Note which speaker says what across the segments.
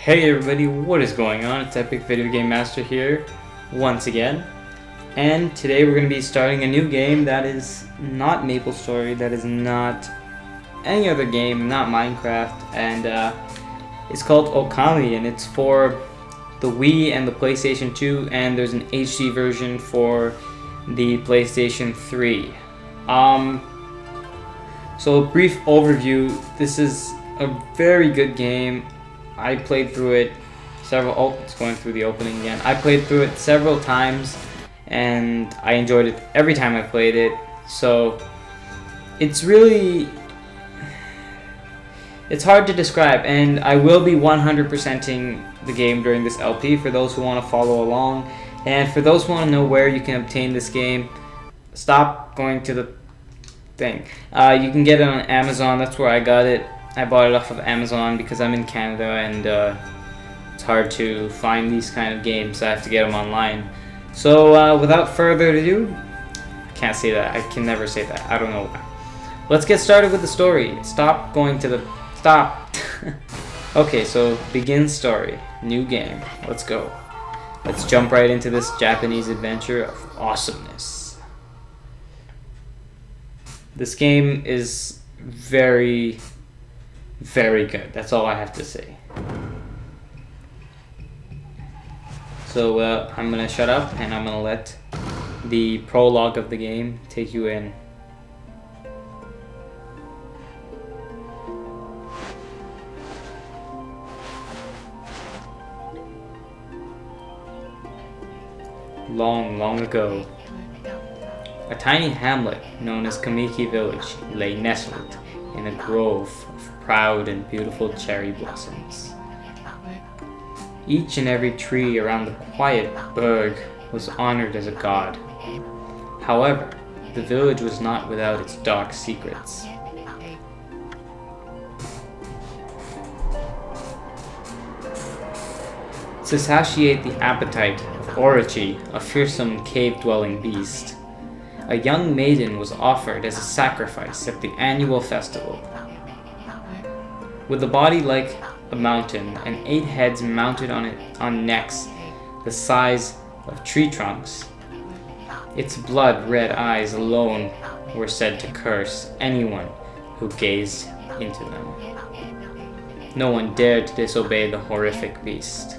Speaker 1: Hey everybody, what is going on? It's Epic Video Game Master here, once again. And today we're going to be starting a new game that is not MapleStory, that is not any other game, not Minecraft, and it's called Okami, and it's for the Wii and the PlayStation 2, and there's an HD version for the PlayStation 3. So a brief overview, this is a very good game. I played through it it's going through the opening again. I played through it several times and I enjoyed it every time I played it. So it's hard to describe, and I will be 100%ing the game during this LP for those who want to follow along. And for those who want to know where you can obtain this game, stop going to the thing. You can get it on Amazon, that's where I got it. I bought it off of Amazon because I'm in Canada and it's hard to find these kind of games. I have to get them online. So without further ado, I can't say that. I can never say that. I don't know why. Let's get started with the story. Stop. Okay, so begin story. New game. Let's go. Let's jump right into this Japanese adventure of awesomeness. This game is very good. That's all I have to say. So I'm gonna shut up and I'm gonna let the prologue of the game take you in. Long ago, a tiny hamlet known as Kamiki Village lay nestled in a grove of proud and beautiful cherry blossoms. Each and every tree around the quiet burg was honored as a god. However, the village was not without its dark secrets. To satiate the appetite of Orochi, a fearsome cave-dwelling beast, a young maiden was offered as a sacrifice at the annual festival. With a body like a mountain and 8 heads mounted on necks the size of tree trunks, its blood-red eyes alone were said to curse anyone who gazed into them. No one dared to disobey the horrific beast.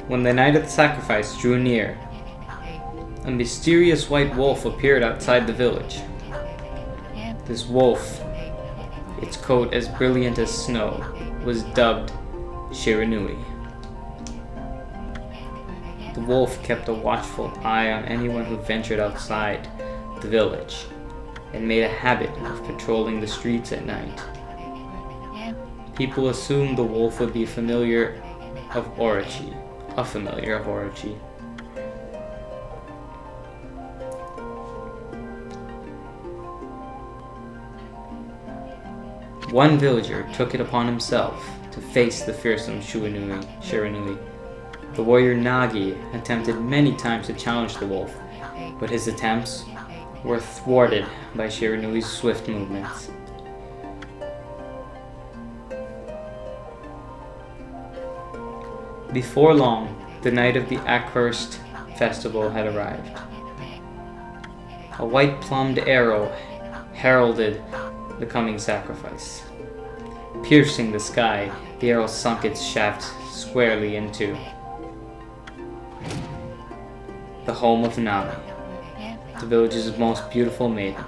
Speaker 1: When the night of the sacrifice drew near, a mysterious white wolf appeared outside the village. This wolf, its coat as brilliant as snow, was dubbed Shiranui. The wolf kept a watchful eye on anyone who ventured outside the village and made a habit of patrolling the streets at night. People assumed the wolf would be a familiar of Orochi. One villager took it upon himself to face the fearsome Shiranui. The warrior Nagi attempted many times to challenge the wolf, but his attempts were thwarted by Shiranui's swift movements. Before long, the night of the accursed festival had arrived. A white-plumed arrow heralded the coming sacrifice. Piercing the sky, the arrow sunk its shaft squarely into the home of Nami, the village's most beautiful maiden.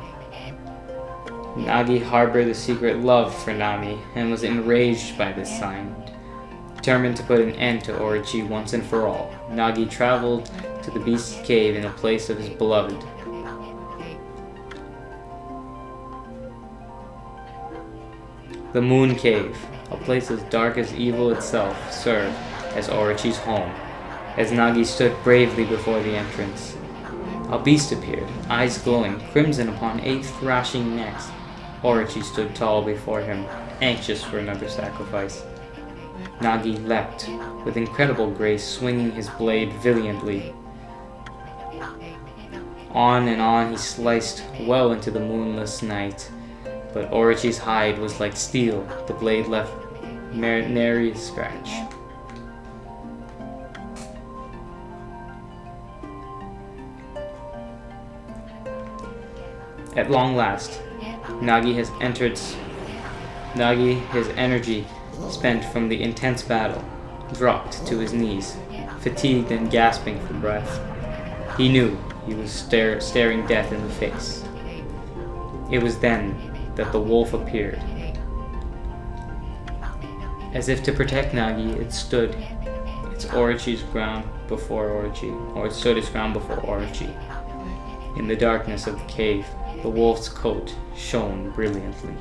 Speaker 1: Nagi harbored a secret love for Nami and was enraged by this sign. Determined to put an end to Orochi once and for all, Nagi traveled to the beast's cave in the place of his beloved. The Moon Cave, a place as dark as evil itself, served as Orochi's home. As Nagi stood bravely before the entrance, a beast appeared, eyes glowing, crimson upon 8 thrashing necks. Orochi stood tall before him, anxious for another sacrifice. Nagi leapt, with incredible grace, swinging his blade valiantly. On and on he sliced well into the moonless night, but Orochi's hide was like steel, the blade left nary a scratch. At long last, Nagi, his energy spent from the intense battle, dropped to his knees, fatigued and gasping for breath. He knew he was staring death in the face. It was then that the wolf appeared. As if to protect Nagi, it stood its ground before Orochi. In the darkness of the cave, the wolf's coat shone brilliantly.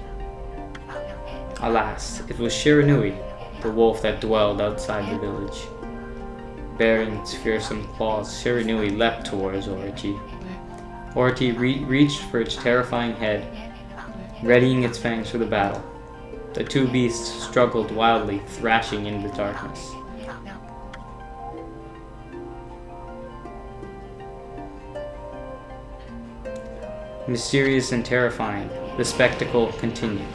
Speaker 1: Alas, it was Shiranui, the wolf that dwelled outside the village. Bearing its fearsome claws, Shiranui leapt towards Orochi. Orochi reached for its terrifying head, readying its fangs for the battle. The two beasts struggled wildly, thrashing in the darkness. Mysterious and terrifying, the spectacle continued.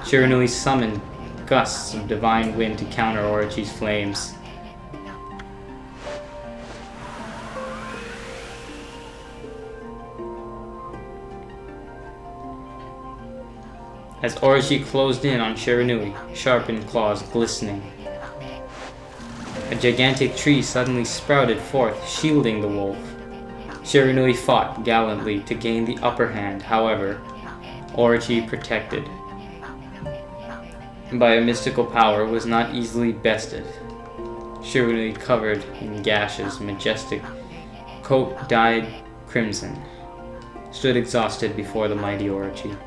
Speaker 1: Shiranui summoned gusts of divine wind to counter Orochi's flames. As Orochi closed in on Shiranui, sharpened claws glistening, a gigantic tree suddenly sprouted forth, shielding the wolf. Shiranui fought gallantly to gain the upper hand, however, Orochi, protected by a mystical power, was not easily bested. Shiranui, covered in gashes, majestic coat dyed crimson, stood exhausted before the mighty Orochi.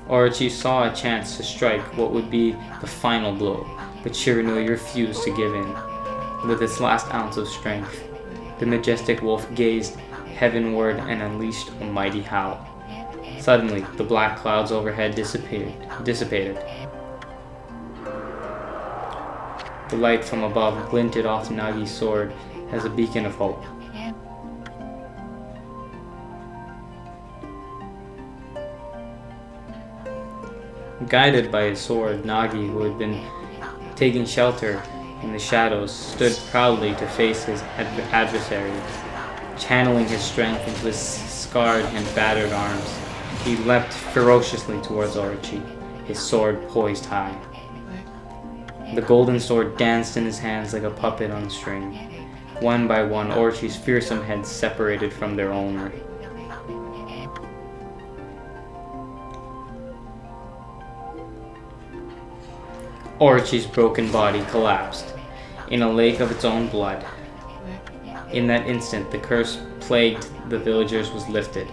Speaker 1: Orochi saw a chance to strike what would be the final blow, but Shiranui refused to give in. With its last ounce of strength, the majestic wolf gazed heavenward and unleashed a mighty howl. Suddenly, the black clouds overhead dissipated. The light from above glinted off Nagi's sword as a beacon of hope. Guided by his sword, Nagi, who had been taking shelter in the shadows, stood proudly to face his adversary. Channeling his strength into his scarred and battered arms, he leapt ferociously towards Orochi, his sword poised high. The golden sword danced in his hands like a puppet on a string. One by one, Orochi's fearsome heads separated from their owner. Orochi's broken body collapsed in a lake of its own blood. In that instant, the curse plagued the villagers was lifted.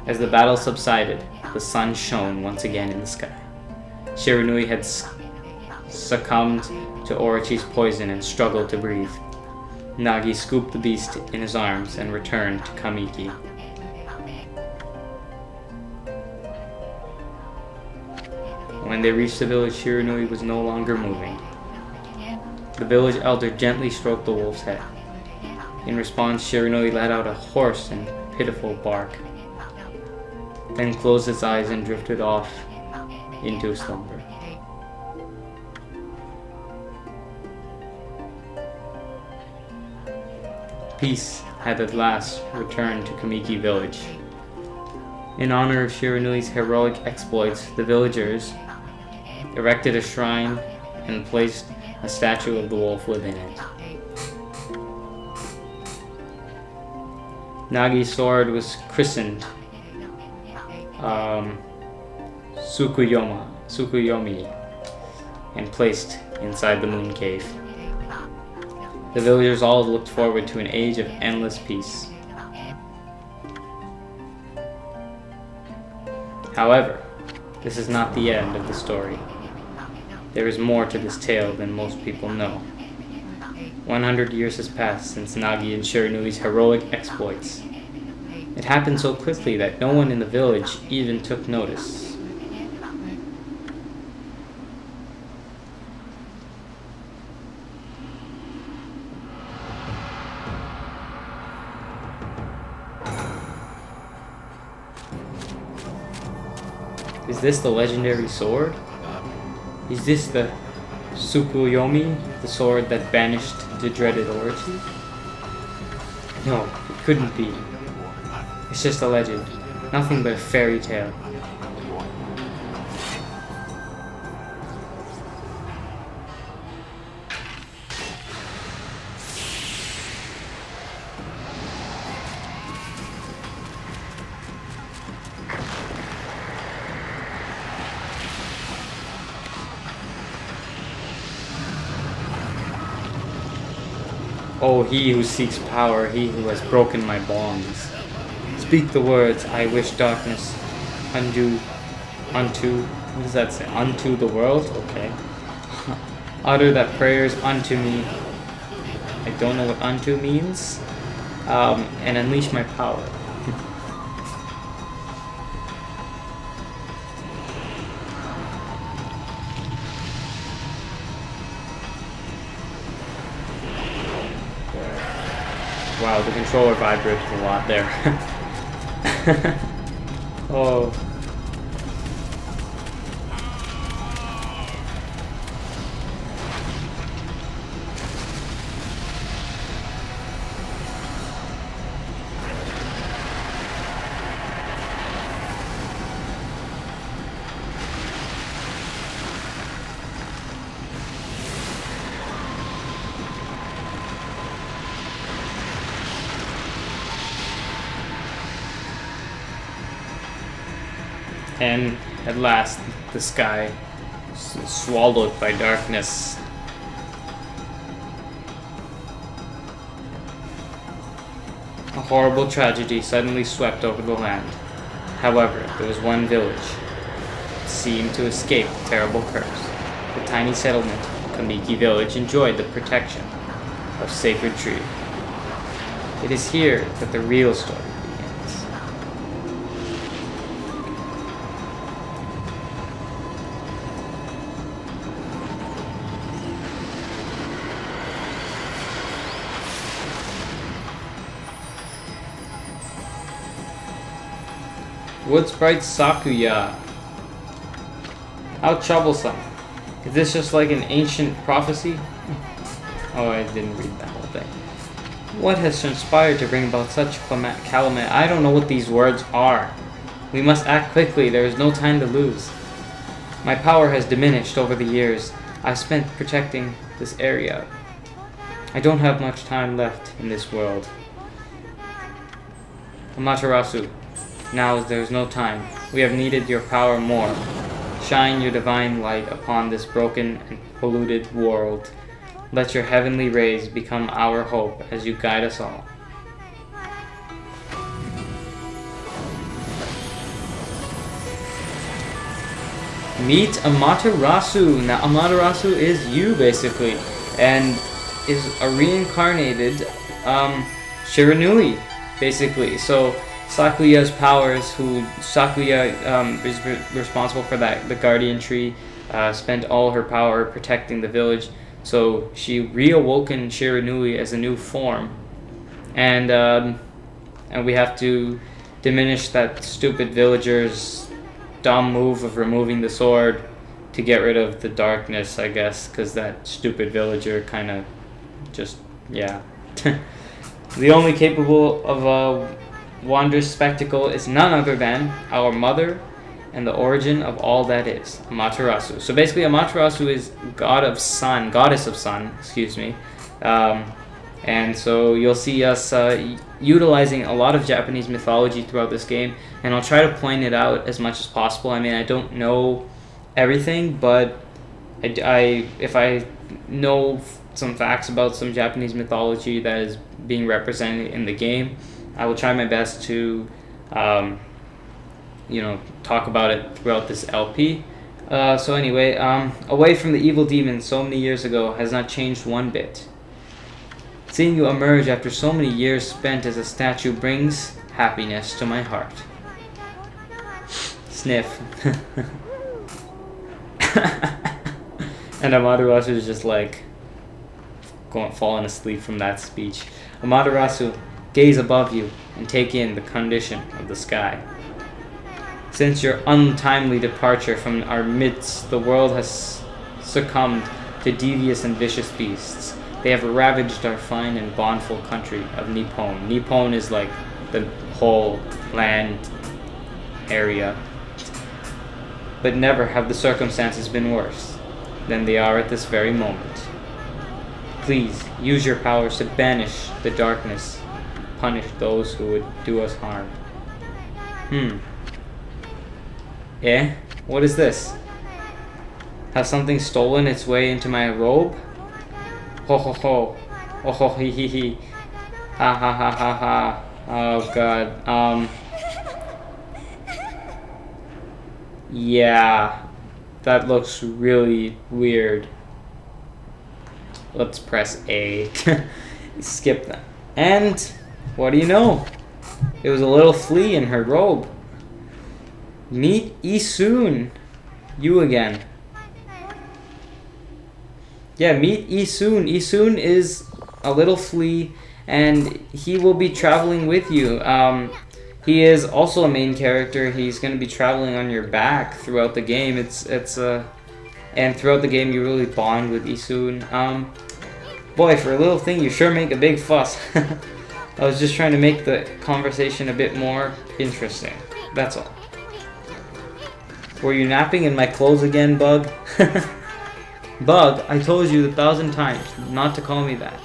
Speaker 1: As the battle subsided, the sun shone once again in the sky. Shiranui had succumbed to Orochi's poison and struggled to breathe. Nagi scooped the beast in his arms and returned to Kamiki. When they reached the village, Shiranui was no longer moving. The village elder gently stroked the wolf's head. In response, Shiranui let out a hoarse and pitiful bark, then closed its eyes and drifted off into slumber. peace had at last returned to Kamiki village. In honor of Shiranui's heroic exploits, the villagers erected a shrine and placed a statue of the wolf within it. Nagi's sword was christened Tsukuyomi, and placed inside the moon cave. The villagers all looked forward to an age of endless peace. However, this is not the end of the story. There is more to this tale than most people know. 100 years has passed since Nagi and Shiranui's heroic exploits. It happened so quickly that no one in the village even took notice. Is this the legendary sword? Is this the Tsukuyomi, the sword that banished the dreaded Orochi? No, it couldn't be. It's just a legend, nothing but a fairy tale. Oh, he who seeks power, he who has broken my bonds. Speak the words, I wish darkness unto, what does that say? Unto the world? Okay. Utter that prayers unto me. I don't know what unto means. And unleash my power. Wow, the controller vibrated a lot there. Oh. And at last, the sky swallowed by darkness. A horrible tragedy suddenly swept over the land. However, there was one village that seemed to escape the terrible curse. The tiny settlement, Kamiki Village, enjoyed the protection of Sacred Tree. It is here that the real story begins. Wood Sprite Sakuya. How troublesome. Is this just like an ancient prophecy? Oh, I didn't read that whole thing. What has transpired to bring about such calamity? I don't know what these words are. We must act quickly. There is no time to lose. My power has diminished over the years I spent protecting this area. I don't have much time left in this world. Amaterasu. Now there is no time. We have needed your power more. Shine your divine light upon this broken and polluted world. Let your heavenly rays become our hope as you guide us all. Meet Amaterasu. Now Amaterasu is you basically, and is a reincarnated Shiranui basically. So Sakuya's powers, Sakuya is responsible for that, the guardian tree, spent all her power protecting the village. So she reawoken Shiranui as a new form, and we have to diminish that stupid villager's dumb move of removing the sword to get rid of the darkness, I guess, because that stupid villager kind of just, yeah. The only capable of a wondrous spectacle is none other than our mother and the origin of all that is, Amaterasu. So basically, Amaterasu is goddess of sun, excuse me. And so you'll see us utilizing a lot of Japanese mythology throughout this game, and I'll try to point it out as much as possible. I mean, I don't know everything, but if I know some facts about some Japanese mythology that is being represented in the game, I will try my best to talk about it throughout this LP. So anyway, away from the evil demons so many years ago has not changed one bit. Seeing you emerge after so many years spent as a statue brings happiness to my heart. Sniff. And Amaterasu is just like falling asleep from that speech. Amaterasu, gaze above you and take in the condition of the sky. Since your untimely departure from our midst, the world has succumbed to devious and vicious beasts. They have ravaged our fine and bondful country of Nippon. Nippon is like the whole land area. But never have the circumstances been worse than they are at this very moment. Please, use your powers to banish the darkness, punish those who would do us harm. Eh? What is this? Has something stolen its way into my robe? Ho ho ho. Oh ho he he he. Ha ha ha ha ha. Oh god. Yeah. That looks really weird. Let's press A. Skip that. And what do you know? It was a little flea in her robe. Meet Isun. You again. Yeah, meet Isun. Isun is a little flea, and he will be traveling with you. He is also a main character. He's going to be traveling on your back throughout the game. And throughout the game, you really bond with Isun. Boy, for a little thing, you sure make a big fuss. I was just trying to make the conversation a bit more interesting. That's all. Were you napping in my clothes again, Bug? Bug, I told you 1,000 times not to call me that.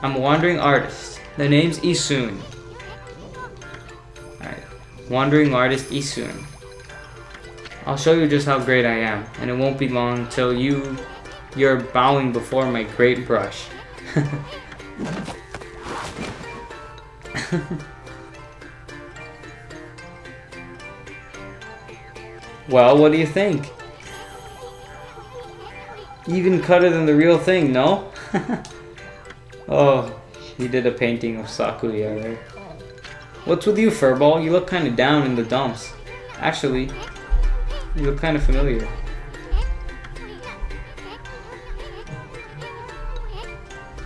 Speaker 1: I'm a wandering artist. The name's Isun. Alright. Wandering artist Isun. I'll show you just how great I am, and it won't be long till you're bowing before my great brush. Well, what do you think? Even cutter than the real thing, no? Oh, he did a painting of Sakuya there. What's with you, Furball? You look kind of down in the dumps. Actually, you look kind of familiar.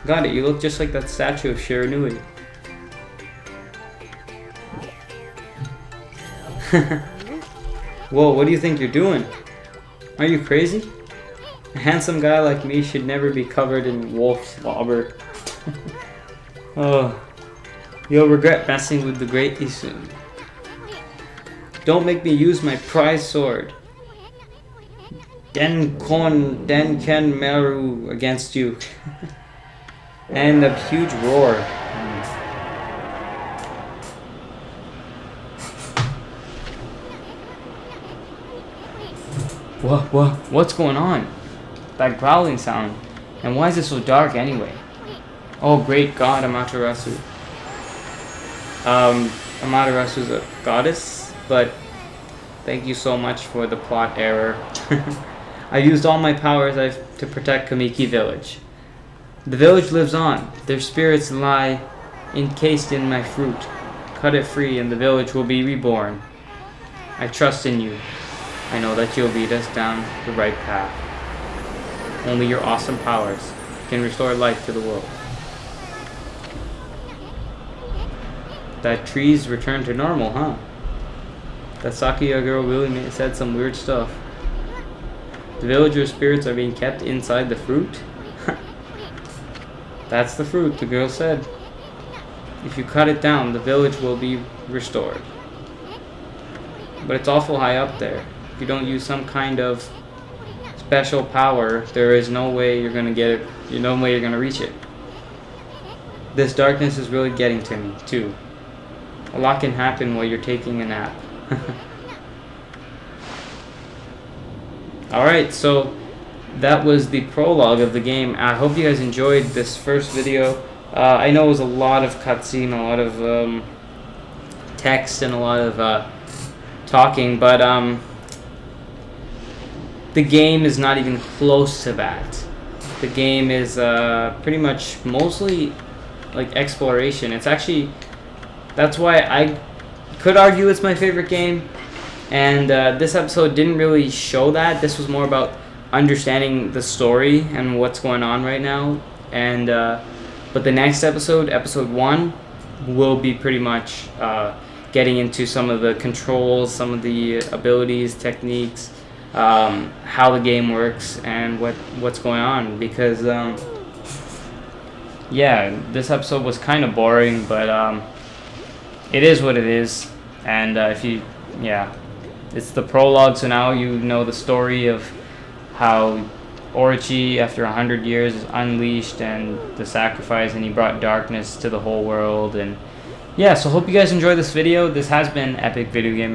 Speaker 1: Got it, you look just like that statue of Shiranui. Whoa, what do you think you're doing? Are you crazy? A handsome guy like me should never be covered in wolf slobber. Oh, you'll regret messing with the great Isun. Don't make me use my prize sword. Denken Meru against you. And a huge roar. What's going on? That growling sound. And why is it so dark anyway? Oh, great God, Amaterasu. Amaterasu's a goddess, but thank you so much for the plot error. I used all my powers to protect Kamiki Village. The village lives on. Their spirits lie encased in my fruit. Cut it free and the village will be reborn. I trust in you. I know that you'll lead us down the right path. Only your awesome powers can restore life to the world. That trees return to normal, huh? That Sakuya girl really said some weird stuff. The villager spirits are being kept inside the fruit? That's the fruit, the girl said. If you cut it down, the village will be restored. But it's awful high up there. If you don't use some kind of special power, there is no way you're gonna get it. There's no way you're gonna reach it. This darkness is really getting to me too. A lot can happen while you're taking a nap. Alright, so that was the prologue of the game. I hope you guys enjoyed this first video. I know it was a lot of cutscene, a lot of text, and a lot of talking, but the game is not even close to that. The game is pretty much mostly like exploration. It's actually, that's why I could argue it's my favorite game. And this episode didn't really show that. This was more about understanding the story and what's going on right now. And but the next episode, episode 1, will be pretty much getting into some of the controls, some of the abilities, techniques, how the game works, and what's going on. Because yeah, this episode was kind of boring, but it is what it is. And if you, yeah, it's the prologue, so now you know the story of how Orochi, after 100 years, is unleashed and the sacrifice, and he brought darkness to the whole world. And yeah, so hope you guys enjoyed this video. This has been Epic Video Game